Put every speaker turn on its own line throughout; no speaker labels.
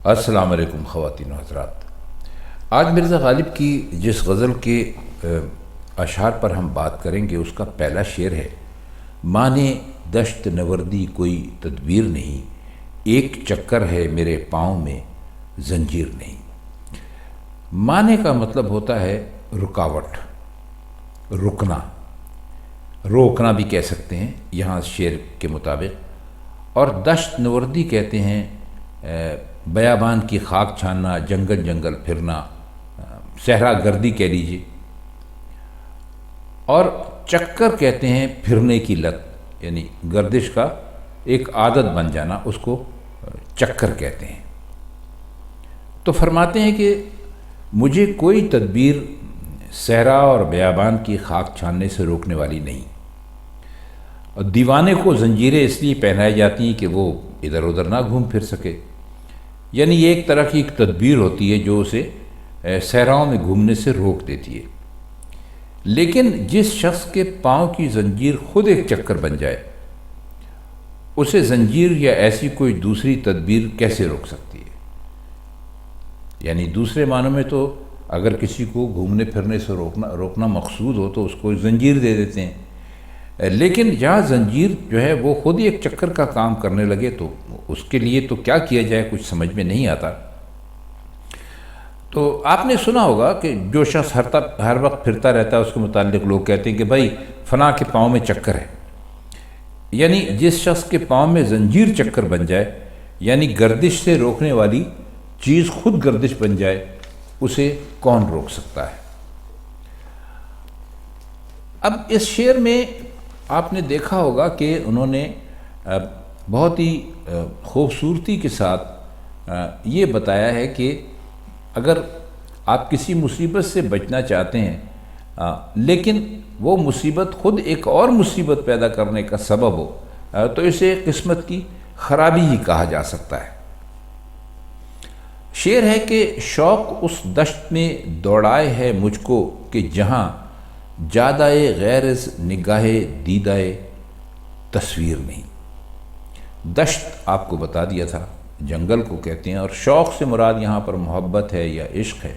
السلام علیکم خواتین و حضرات۔ آج مرزا غالب کی جس غزل کے اشعار پر ہم بات کریں گے اس کا پہلا شعر ہے: مانے دشت نوردی کوئی تدبیر نہیں، ایک چکر ہے میرے پاؤں میں زنجیر نہیں۔ مانے کا مطلب ہوتا ہے رکاوٹ، رکنا، روکنا بھی کہہ سکتے ہیں یہاں شعر کے مطابق، اور دشت نوردی کہتے ہیں بیابان کی خاک چھاننا، جنگل جنگل پھرنا، صحرا گردی کہہ لیجیے، اور چکر کہتے ہیں پھرنے کی لت، یعنی گردش کا ایک عادت بن جانا، اس کو چکر کہتے ہیں۔ تو فرماتے ہیں کہ مجھے کوئی تدبیر صحرا اور بیابان کی خاک چھاننے سے روکنے والی نہیں، اور دیوانے کو زنجیریں اس لیے پہنائی جاتی ہیں کہ وہ ادھر ادھر نہ گھوم پھر سکے، یعنی یہ ایک طرح کی ایک تدبیر ہوتی ہے جو اسے صحراؤں میں گھومنے سے روک دیتی ہے۔ لیکن جس شخص کے پاؤں کی زنجیر خود ایک چکر بن جائے، اسے زنجیر یا ایسی کوئی دوسری تدبیر کیسے روک سکتی ہے؟ یعنی دوسرے معنوں میں تو اگر کسی کو گھومنے پھرنے سے روکنا مقصود ہو تو اس کو زنجیر دے دیتے ہیں، لیکن جہاں زنجیر جو ہے وہ خود ہی ایک چکر کا کام کرنے لگے تو اس کے لیے تو کیا کیا جائے، کچھ سمجھ میں نہیں آتا۔ تو آپ نے سنا ہوگا کہ جو شخص ہر وقت پھرتا رہتا ہے اس کے متعلق لوگ کہتے ہیں کہ بھائی فلاں کے پاؤں میں چکر ہے، یعنی جس شخص کے پاؤں میں زنجیر چکر بن جائے، یعنی گردش سے روکنے والی چیز خود گردش بن جائے، اسے کون روک سکتا ہے؟ اب اس شعر میں آپ نے دیکھا ہوگا کہ انہوں نے بہت ہی خوبصورتی کے ساتھ یہ بتایا ہے کہ اگر آپ کسی مصیبت سے بچنا چاہتے ہیں لیکن وہ مصیبت خود ایک اور مصیبت پیدا کرنے کا سبب ہو تو اسے قسمت کی خرابی ہی کہا جا سکتا ہے۔ شعر ہے کہ شوق اس دشت میں دوڑائے ہے مجھ کو کہ جہاں جادائے غیر از نگاہ دیدائے تصویر نہیں۔ دشت آپ کو بتا دیا تھا، جنگل کو کہتے ہیں، اور شوق سے مراد یہاں پر محبت ہے یا عشق ہے۔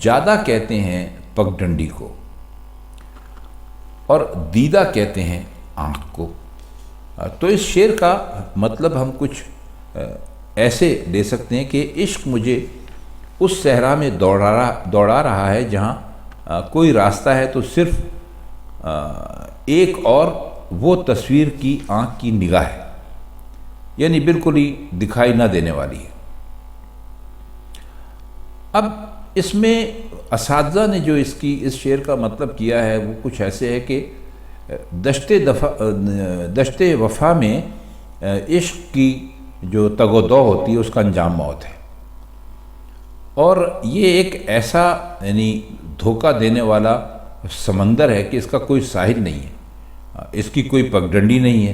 جادہ کہتے ہیں پگڈنڈی کو، اور دیدہ کہتے ہیں آنکھ کو۔ تو اس شعر کا مطلب ہم کچھ ایسے لے سکتے ہیں کہ عشق مجھے اس صحرا میں دوڑا رہا ہے جہاں کوئی راستہ ہے تو صرف ایک اور وہ تصویر کی آنکھ کی نگاہ ہے، یعنی بالکل ہی دکھائی نہ دینے والی ہے۔ اب اس میں اساتذہ نے جو اس شعر کا مطلب کیا ہے وہ کچھ ایسے ہے کہ دشت وفا میں عشق کی جو تگ و دو ہوتی ہے اس کا انجام موت ہے، اور یہ ایک ایسا یعنی دھوکہ دینے والا سمندر ہے کہ اس کا کوئی ساحل نہیں ہے، اس کی کوئی پگڈنڈی نہیں ہے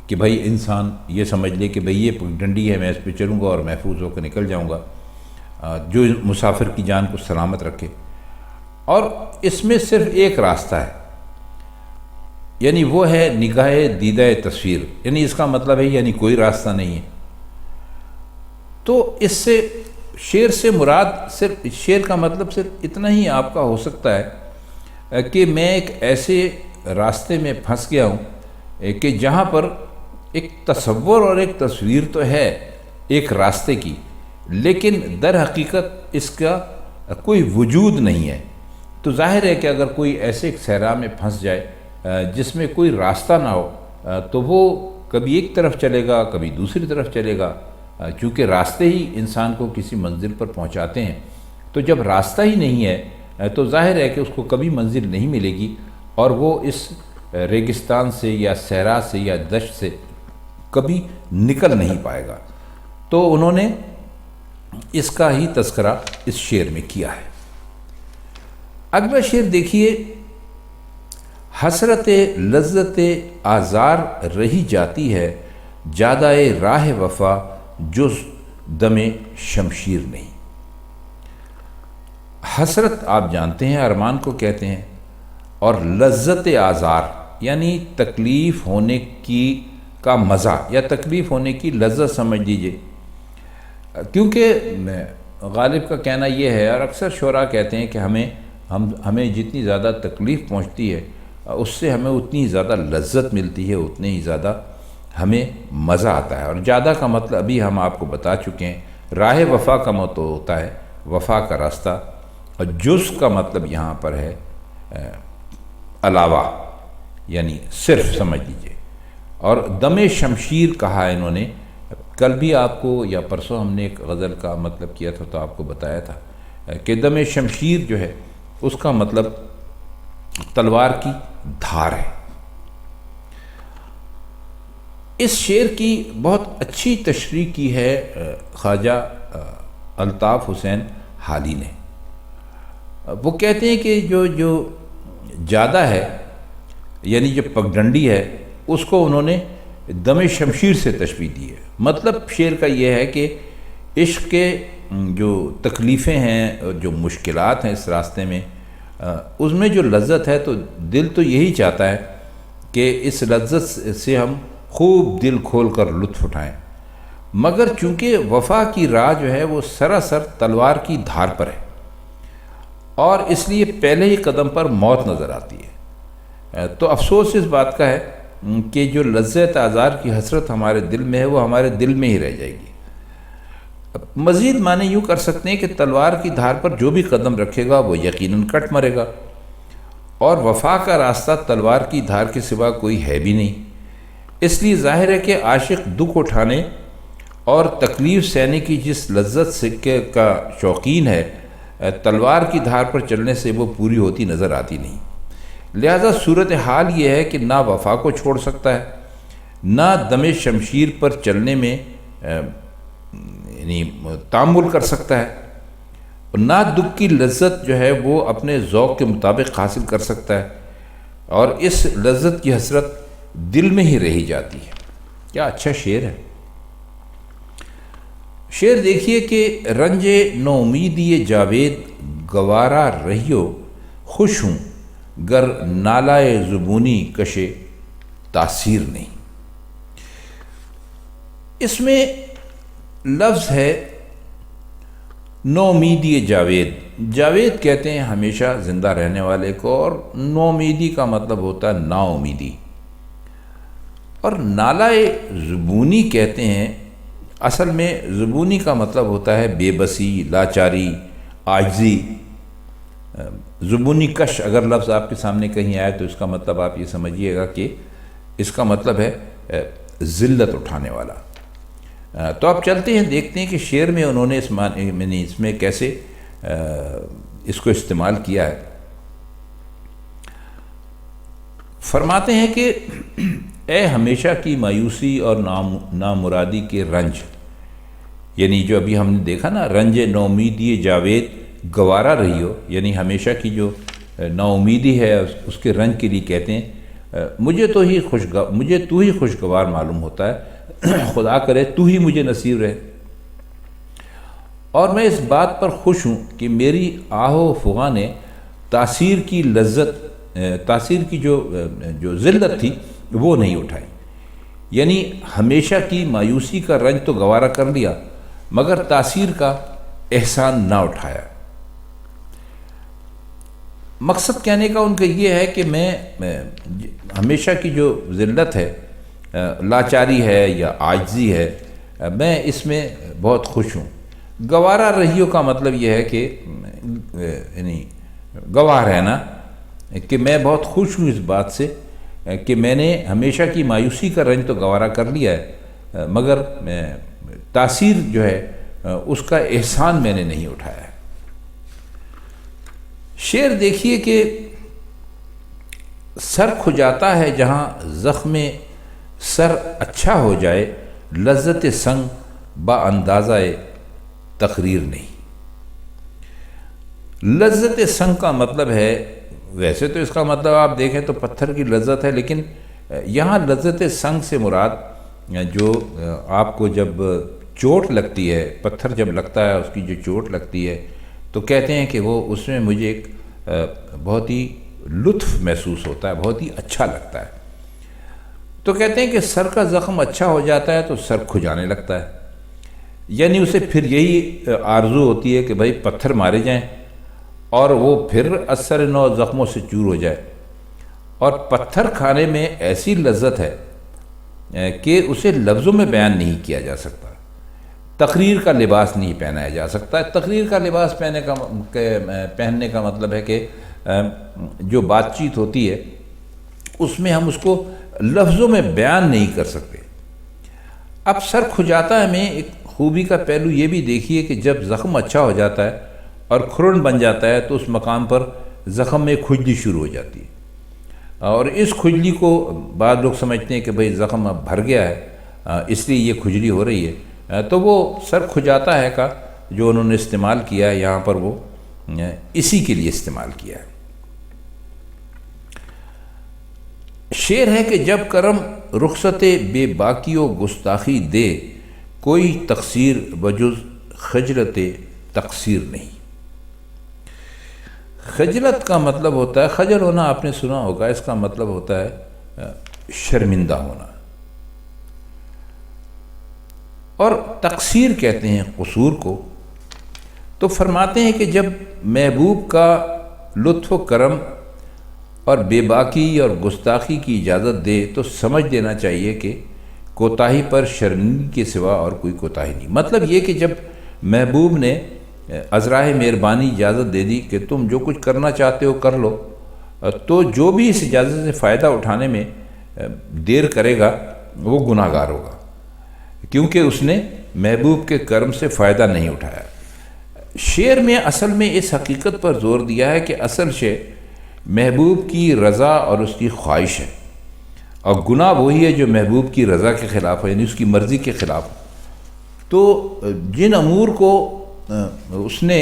کہ بھائی انسان یہ سمجھ لے کہ بھئی یہ پگڈنڈی ہے، میں اس پہ چلوں گا اور محفوظ ہو کے نکل جاؤں گا، جو مسافر کی جان کو سلامت رکھے۔ اور اس میں صرف ایک راستہ ہے، یعنی وہ ہے نگاہ دیدہ تصویر، یعنی اس کا مطلب ہے یعنی کوئی راستہ نہیں ہے۔ تو اس سے شعر سے مراد صرف شعر کا مطلب صرف اتنا ہی آپ کا ہو سکتا ہے کہ میں ایک ایسے راستے میں پھنس گیا ہوں کہ جہاں پر ایک تصور اور ایک تصویر تو ہے ایک راستے کی، لیکن در حقیقت اس کا کوئی وجود نہیں ہے۔ تو ظاہر ہے کہ اگر کوئی ایسے ایک صحرا میں پھنس جائے جس میں کوئی راستہ نہ ہو تو وہ کبھی ایک طرف چلے گا کبھی دوسری طرف چلے گا، چونکہ راستے ہی انسان کو کسی منزل پر پہنچاتے ہیں۔ تو جب راستہ ہی نہیں ہے تو ظاہر ہے کہ اس کو کبھی منزل نہیں ملے گی، اور وہ اس ریگستان سے یا صحرا سے یا دشت سے کبھی نکل نہیں پائے گا۔ تو انہوں نے اس کا ہی تذکرہ اس شعر میں کیا ہے۔ اگلا شعر دیکھیے: حسرت لذت آزار رہی جاتی ہے، جادائے راہ وفا جز دم شمشیر نہیں۔ حسرت آپ جانتے ہیں ارمان کو کہتے ہیں، اور لذت آزار یعنی تکلیف ہونے کی کا مزہ یا تکلیف ہونے کی لذت سمجھ لیجیے۔ کیونکہ غالب کا کہنا یہ ہے، اور اکثر شعراء کہتے ہیں کہ ہمیں جتنی زیادہ تکلیف پہنچتی ہے اس سے ہمیں اتنی زیادہ لذت ملتی ہے، اتنے ہی زیادہ ہمیں مزہ آتا ہے۔ اور زیادہ کا مطلب ابھی ہم آپ کو بتا چکے ہیں، راہ وفا کا مطلب ہوتا ہے وفا کا راستہ، اور جز کا مطلب یہاں پر ہے علاوہ، یعنی صرف سمجھ لیجئے۔ اور دم شمشیر کہا ہے انہوں نے، کل بھی آپ کو یا پرسوں ہم نے ایک غزل کا مطلب کیا تھا تو آپ کو بتایا تھا کہ دم شمشیر جو ہے اس کا مطلب تلوار کی دھار ہے۔ اس شعر کی بہت اچھی تشریح کی ہے خواجہ الطاف حسین حالی نے۔ وہ کہتے ہیں کہ جو جادہ ہے یعنی جو پگڈنڈی ہے اس کو انہوں نے دم شمشیر سے تشبیہ دی ہے۔ مطلب شعر کا یہ ہے کہ عشق کے جو تکلیفیں ہیں، جو مشکلات ہیں اس راستے میں، اس میں جو لذت ہے تو دل تو یہی چاہتا ہے کہ اس لذت سے ہم خوب دل کھول کر لطف اٹھائیں، مگر چونکہ وفا کی راہ جو ہے وہ سراسر تلوار کی دھار پر ہے، اور اس لیے پہلے ہی قدم پر موت نظر آتی ہے۔ تو افسوس اس بات کا ہے کہ جو لذت آزار کی حسرت ہمارے دل میں ہے وہ ہمارے دل میں ہی رہ جائے گی۔ مزید معنی یوں کر سکتے ہیں کہ تلوار کی دھار پر جو بھی قدم رکھے گا وہ یقیناً کٹ مرے گا، اور وفا کا راستہ تلوار کی دھار کے سوا کوئی ہے بھی نہیں۔ اس لیے ظاہر ہے کہ عاشق دکھ اٹھانے اور تکلیف سہنے کی جس لذت کا شوقین ہے، تلوار کی دھار پر چلنے سے وہ پوری ہوتی نظر آتی نہیں۔ لہذا صورتحال یہ ہے کہ نہ وفا کو چھوڑ سکتا ہے، نہ دم شمشیر پر چلنے میں یعنی تامل کر سکتا ہے، اور نہ دکھ کی لذت جو ہے وہ اپنے ذوق کے مطابق حاصل کر سکتا ہے، اور اس لذت کی حسرت دل میں ہی رہی جاتی ہے۔ کیا اچھا شعر ہے۔ شعر دیکھیے کہ رنج نو امیدی جاوید گوارا رہیو خوش ہوں گر نالائے زبونی کشے تاثیر نہیں۔ اس میں لفظ ہے نو امیدی جاوید۔ جاوید کہتے ہیں ہمیشہ زندہ رہنے والے کو، اور نو امیدی کا مطلب ہوتا ہے نا امیدی، اور نالائے زبونی کہتے ہیں اصل میں زبونی کا مطلب ہوتا ہے بے بسی، لاچاری، عاجزی۔ زبونی کش اگر لفظ آپ کے سامنے کہیں آئے تو اس کا مطلب آپ یہ سمجھیے گا کہ اس کا مطلب ہے ذلت اٹھانے والا۔ تو آپ چلتے ہیں دیکھتے ہیں کہ شعر میں انہوں نے اس میں کیسے اس کو استعمال کیا ہے۔ فرماتے ہیں کہ اے ہمیشہ کی مایوسی اور نامرادی کے رنج، یعنی جو ابھی ہم نے دیکھا نا، رنج نو امیدی جاوید گوارا رہی ہو، یعنی ہمیشہ کی جو نا امیدی ہے اس کے رنج کے لیے کہتے ہیں مجھے تو ہی خوشگوار معلوم ہوتا ہے، خدا کرے تو ہی مجھے نصیب رہے، اور میں اس بات پر خوش ہوں کہ میری آہ و فغاں نے تاثیر کی جو ذلت تھی وہ نہیں اٹھائی۔ یعنی ہمیشہ کی مایوسی کا رنج تو گوارا کر لیا، مگر تاثیر کا احسان نہ اٹھایا۔ مقصد کہنے کا ان کا یہ ہے کہ میں ہمیشہ کی جو ذلت ہے، لاچاری ہے یا عاجزی ہے، میں اس میں بہت خوش ہوں۔ گوارا رہیو کا مطلب یہ ہے کہ یعنی گواہ رہنا، کہ میں بہت خوش ہوں اس بات سے کہ میں نے ہمیشہ کی مایوسی کا رنج تو گوارا کر لیا ہے، مگر تاثیر جو ہے اس کا احسان میں نے نہیں اٹھایا ہے۔ شعر دیکھیے کہ سر کھجاتا ہے جہاں زخم سر اچھا ہو جائے، لذت سنگ با اندازہ تقریر نہیں۔ لذت سنگ کا مطلب ہے، ویسے تو اس کا مطلب آپ دیکھیں تو پتھر کی لذت ہے، لیکن یہاں لذت سنگ سے مراد جو آپ کو جب چوٹ لگتی ہے، پتھر جب لگتا ہے اس کی جو چوٹ لگتی ہے تو کہتے ہیں کہ وہ اس میں مجھے ایک بہت ہی لطف محسوس ہوتا ہے، بہت ہی اچھا لگتا ہے۔ تو کہتے ہیں کہ سر کا زخم اچھا ہو جاتا ہے تو سر کھجانے لگتا ہے، یعنی اسے پھر یہی آرزو ہوتی ہے کہ بھائی پتھر مارے جائیں اور وہ پھر اثر نو زخموں سے چور ہو جائے، اور پتھر کھانے میں ایسی لذت ہے کہ اسے لفظوں میں بیان نہیں کیا جا سکتا۔ تقریر کا لباس نہیں پہنایا جا سکتا۔ تقریر کا لباس پہننے کا مطلب ہے کہ جو بات چیت ہوتی ہے اس میں ہم اس کو لفظوں میں بیان نہیں کر سکتے۔ اب سر کھجاتا میں ایک خوبی کا پہلو یہ بھی دیکھیے کہ جب زخم اچھا ہو جاتا ہے اور کھرن بن جاتا ہے تو اس مقام پر زخم میں کھجلی شروع ہو جاتی ہے، اور اس کھجلی کو بعض لوگ سمجھتے ہیں کہ بھئی زخم اب بھر گیا ہے اس لیے یہ کھجلی ہو رہی ہے، تو وہ سر کھجاتا ہے کا جو انہوں نے استعمال کیا ہے یہاں پر وہ اسی کے لیے استعمال کیا ہے۔ شعر ہے کہ جب کرم رخصت بے باکی و گستاخی دے، کوئی تقصیر بجز خجلت تقصیر نہیں۔ خجلت کا مطلب ہوتا ہے، خجل ہونا آپ نے سنا ہوگا، اس کا مطلب ہوتا ہے شرمندہ ہونا، اور تقصیر کہتے ہیں قصور کو۔ تو فرماتے ہیں کہ جب محبوب کا لطف و کرم اور بے باکی اور گستاخی کی اجازت دے تو سمجھ لینا چاہیے کہ کوتاہی پر شرمندگی کے سوا اور کوئی کوتاہی نہیں۔ مطلب یہ کہ جب محبوب نے عذرائے مہربانی اجازت دے دی کہ تم جو کچھ کرنا چاہتے ہو کر لو، تو جو بھی اس اجازت سے فائدہ اٹھانے میں دیر کرے گا وہ گناہ گار ہوگا، کیونکہ اس نے محبوب کے کرم سے فائدہ نہیں اٹھایا۔ شعر میں اصل میں اس حقیقت پر زور دیا ہے کہ اصل شے محبوب کی رضا اور اس کی خواہش ہے، اور گناہ وہی ہے جو محبوب کی رضا کے خلاف ہے، یعنی اس کی مرضی کے خلاف۔ تو جن امور کو اس نے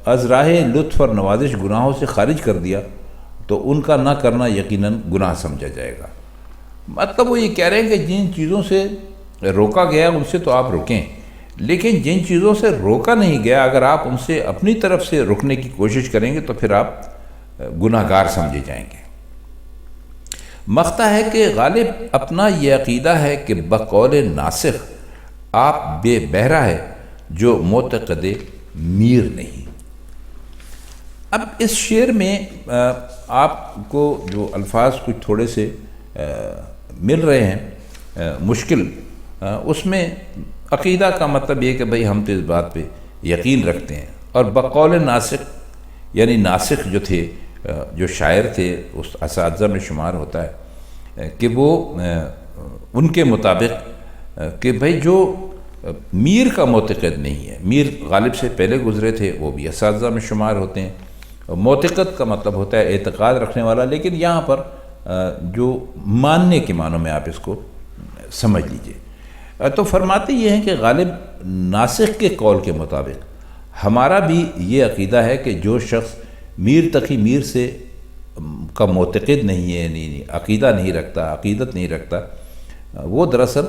ازراہ لطف اور نوازش گناہوں سے خارج کر دیا تو ان کا نہ کرنا یقیناً گناہ سمجھا جائے گا۔ مطلب وہ یہ کہہ رہے ہیں کہ جن چیزوں سے روکا گیا ان سے تو آپ رکیں، لیکن جن چیزوں سے روکا نہیں گیا اگر آپ ان سے اپنی طرف سے رکنے کی کوشش کریں گے تو پھر آپ گناہ گار سمجھے جائیں گے۔ مختہ ہے کہ غالب اپنا یہ عقیدہ ہے کہ بقول ناسخ آپ بے بہرہ ہے جو معتقد میر نہیں۔ اب اس شعر میں آپ کو جو الفاظ کچھ تھوڑے سے مل رہے ہیں مشکل، اس میں عقیدہ کا مطلب یہ کہ بھئی ہم تو اس بات پہ یقین رکھتے ہیں، اور بقول ناسخ یعنی ناسخ جو تھے، جو شاعر تھے، اس اساتذہ میں شمار ہوتا ہے کہ وہ ان کے مطابق کہ بھئی جو میر کا معتقد نہیں ہے، میر غالب سے پہلے گزرے تھے، وہ بھی اساتذہ میں شمار ہوتے ہیں۔ معتقد کا مطلب ہوتا ہے اعتقاد رکھنے والا، لیکن یہاں پر جو ماننے کے معنوں میں آپ اس کو سمجھ لیجئے۔ تو فرماتے یہ ہیں کہ غالب ناسخ کے قول کے مطابق ہمارا بھی یہ عقیدہ ہے کہ جو شخص میر تقی میر سے کا معتقد نہیں ہے، یعنی عقیدہ نہیں رکھتا، عقیدت نہیں رکھتا، وہ دراصل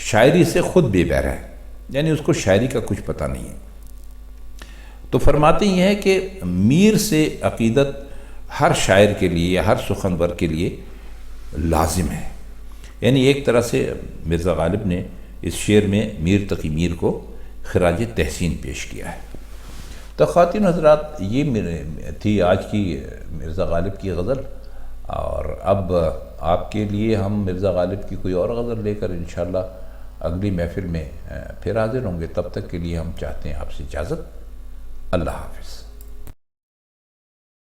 شاعری سے خود بے بہرہ ہے، یعنی اس کو شاعری کا کچھ پتہ نہیں ہے۔ تو فرماتے یہ ہے کہ میر سے عقیدت ہر شاعر کے لیے یا ہر سخنور کے لیے لازم ہے، یعنی ایک طرح سے مرزا غالب نے اس شعر میں میر تقی میر کو خراج تحسین پیش کیا ہے۔ تو خواتین حضرات، یہ تھی آج کی مرزا غالب کی غزل، اور اب آپ کے لیے ہم مرزا غالب کی کوئی اور غزل لے کر انشاءاللہ اگلی محفل میں پھر حاضر ہوں گے۔ تب تک کے لیے ہم چاہتے ہیں آپ سے اجازت۔ اللہ حافظ۔